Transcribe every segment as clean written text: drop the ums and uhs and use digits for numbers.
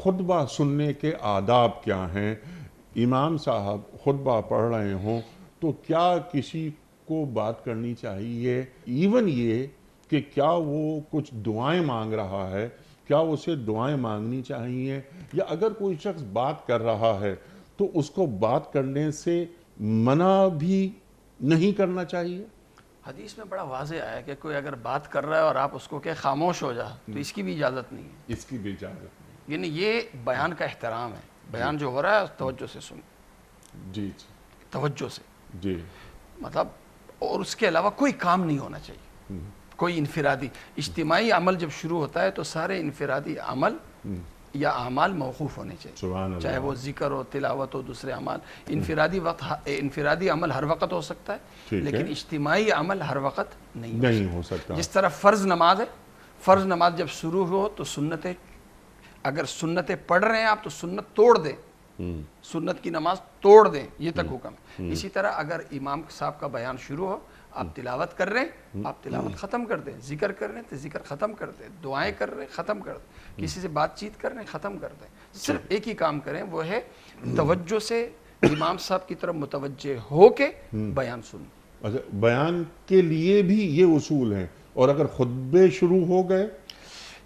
خطبہ سننے کے آداب کیا ہیں؟ امام صاحب خطبہ پڑھ رہے ہوں تو کیا کسی کو بات کرنی چاہیے؟ ایون یہ کہ کیا وہ کچھ دعائیں مانگ رہا ہے، کیا اسے دعائیں مانگنی چاہیے؟ یا اگر کوئی شخص بات کر رہا ہے تو اس کو بات کرنے سے منع بھی نہیں کرنا چاہیے؟ حدیث میں بڑا واضح آیا کہ کوئی اگر بات کر رہا ہے اور آپ اس کو کہ خاموش ہو جا، تو اس کی بھی اجازت نہیں ہے. اس کی بھی اجازت نہیں. یعنی یہ بیان کا احترام ہے. بیان جو ہو رہا ہے توجہ سے سن، جی جی توجہ سے، جی. مطلب اور اس کے علاوہ کوئی کام نہیں ہونا چاہیے. کوئی انفرادی اجتماعی عمل جب شروع ہوتا ہے تو سارے انفرادی عمل یا اعمال موقوف ہونے چاہیے. سبحان اللہ. چاہے وہ ذکر ہو، تلاوت ہو، دوسرے اعمال. انفرادی عمل ہر وقت ہو سکتا ہے، لیکن اجتماعی عمل ہر وقت نہیں ہو سکتا. جس طرح فرض نماز ہے، فرض نماز جب شروع ہو تو سنتیں، اگر سنتیں پڑھ رہے ہیں آپ تو سنت توڑ دیں، سنت کی نماز توڑ دیں، یہ تک حکم ہے. اسی طرح اگر امام صاحب کا بیان شروع ہو، آپ تلاوت کر رہے ہیں، آپ تلاوت ختم کر دیں. ذکر کر رہے ہیں تو ذکر ختم کر دیں. دعائیں کر رہے ہیں، ختم کر دیں. کسی سے بات چیت کر رہے ہیں، ختم کر دیں. صرف ایک ہی کام کریں، وہ ہے توجہ سے امام صاحب کی طرف متوجہ ہو کے بیان سنیں. اچھا، بیان کے لیے بھی یہ اصول ہیں. اور اگر خطبے شروع ہو گئے؟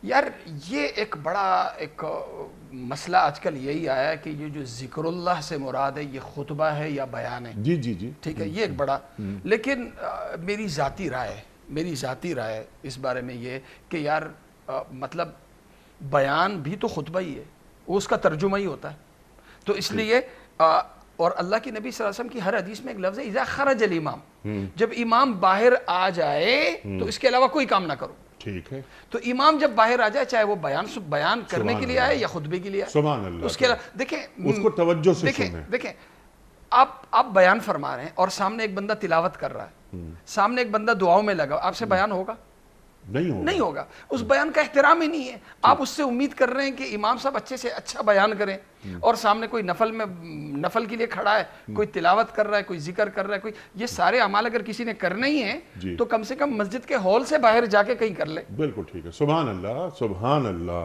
یار یہ ایک بڑا ایک مسئلہ آج کل یہی آیا ہے کہ یہ جو ذکر اللہ سے مراد ہے، یہ خطبہ ہے یا بیان ہے. جی جی جی. ٹھیک ہے، یہ ایک بڑا، لیکن میری ذاتی رائے ہے اس بارے میں یہ کہ یار مطلب بیان بھی تو خطبہ ہی ہے، وہ اس کا ترجمہ ہی ہوتا ہے. تو اس لیے اور اللہ کی نبی صلی اللہ علیہ وسلم کی ہر حدیث میں ایک لفظ ہے اذا خرج الامام، جب امام باہر آ جائے تو اس کے علاوہ کوئی کام نہ کرو. ٹھیک ہے. تو امام جب باہر آ جائے، چاہے وہ بیان کرنے کے لیے آئے یا خطبے کے لیے آئے، سبحان اللہ. اس کے علاوہ دیکھیں، اس کو توجہ سے سنیں. دیکھیں آپ بیان فرما رہے ہیں اور سامنے ایک بندہ تلاوت کر رہا ہے، سامنے ایک بندہ دعاؤں میں لگا، آپ سے بیان ہوگا؟ نہیں ہوگا. اس بیان کا احترام ہی نہیں ہے. آپ اس سے امید کر رہے ہیں کہ امام صاحب اچھے سے اچھا بیان کریں، اور سامنے کوئی نفل کے لیے کھڑا ہے، کوئی تلاوت کر رہا ہے، کوئی ذکر کر رہا ہے، کوئی یہ سارے اعمال اگر کسی نے کرنے ہی ہیں تو کم سے کم مسجد کے ہال سے باہر جا کے کہیں کر لے. بالکل ٹھیک ہے. سبحان اللہ. سبحان اللہ.